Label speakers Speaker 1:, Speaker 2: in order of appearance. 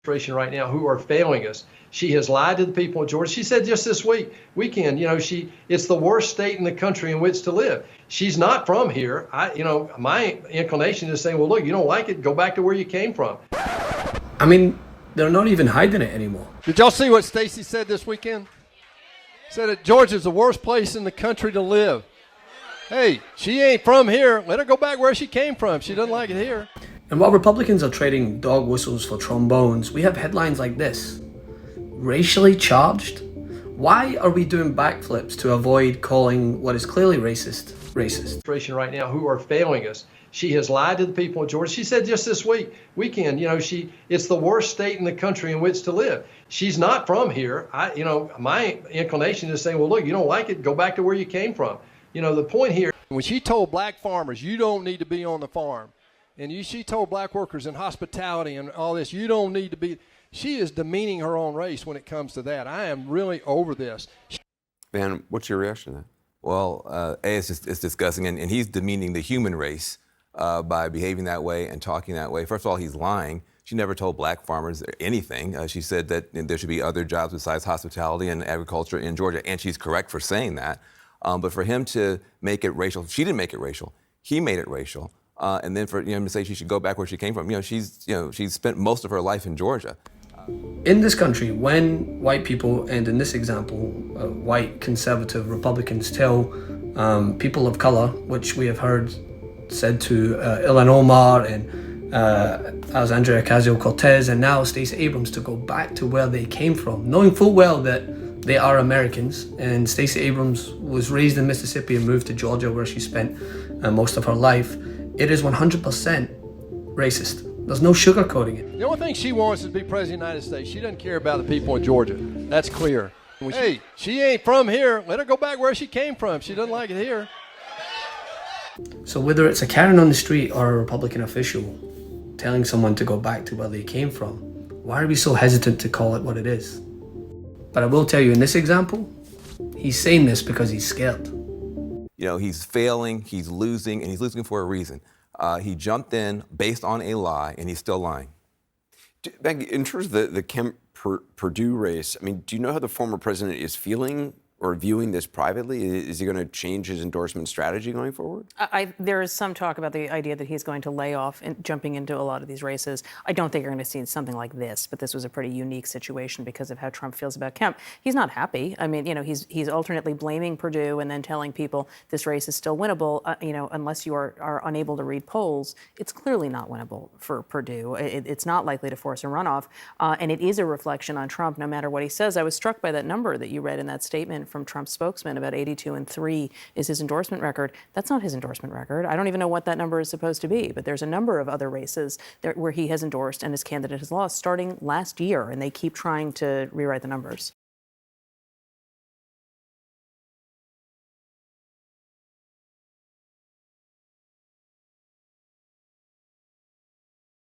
Speaker 1: administration right now who are failing us. She has lied to the people of Georgia. She said just this weekend, it's the worst state in the country in which to live. She's not from here. My inclination is saying, well, look, you don't like it, go back to where you came from.
Speaker 2: I mean, they're not even hiding it anymore.
Speaker 3: Did y'all see what Stacey said this weekend? Said that Georgia's the worst place in the country to live. Hey, she ain't from here. Let her go back where she came from. She doesn't like it here.
Speaker 2: And while Republicans are trading dog whistles for trombones, we have headlines like this. Racially charged? Why are we doing backflips to avoid calling what is clearly racist?
Speaker 1: Right now who are failing us. She has lied to the people of Georgia. She said just this weekend, it's the worst state in the country in which to live. She's not from here. My inclination is saying, well, look, you don't like it, go back to where you came from. The point here.
Speaker 3: When she told black farmers, you don't need to be on the farm, and she told black workers in hospitality and all this, you don't need to be, she is demeaning her own race when it comes to that. I am really over this.
Speaker 4: Van, what's your reaction to that? Well, it's disgusting, and he's demeaning the human race by behaving that way and talking that way. First of all, he's lying. She never told black farmers anything. She said that there should be other jobs besides hospitality and agriculture in Georgia, and she's correct for saying that. But for him to make it racial, she didn't make it racial. He made it racial. And then for him to say she should go back where she came from, she's spent most of her life in Georgia.
Speaker 2: In this country, when white people, and in this example, white conservative Republicans tell people of color, which we have heard said to Ilhan Omar and Alexandria Ocasio-Cortez and now Stacey Abrams, to go back to where they came from, knowing full well that they are Americans. And Stacey Abrams was raised in Mississippi and moved to Georgia, where she spent most of her life. It is 100% racist. There's no sugarcoating it.
Speaker 3: The only thing she wants is to be president of the United States. She doesn't care about the people in Georgia. That's clear. Hey, she ain't from here. Let her go back where she came from. She doesn't like it here.
Speaker 2: So whether it's a Karen on the street or a Republican official telling someone to go back to where they came from, why are we so hesitant to call it what it is? But I will tell you, in this example, he's saying this because he's scared.
Speaker 4: He's failing, he's losing, and he's losing for a reason. He jumped in based on a lie, and he's still lying.
Speaker 5: In terms of the Kemp Perdue race, do you know how the former president is feeling or viewing this privately? Is he going to change his endorsement strategy going forward?
Speaker 6: There is some talk about the idea that he's going to lay off and jumping into a lot of these races. I don't think you're going to see something like this, but this was a pretty unique situation because of how Trump feels about Kemp. He's not happy. He's alternately blaming Perdue and then telling people this race is still winnable. Unless you are unable to read polls, it's clearly not winnable for Perdue. It's not likely to force a runoff, and it is a reflection on Trump, no matter what he says. I was struck by that number that you read in that statement from Trump's spokesman about 82-3 is his endorsement record. That's not his endorsement record. I don't even know what that number is supposed to be, but there's a number of other races where he has endorsed and his candidate has lost starting last year, and they keep trying to rewrite the numbers.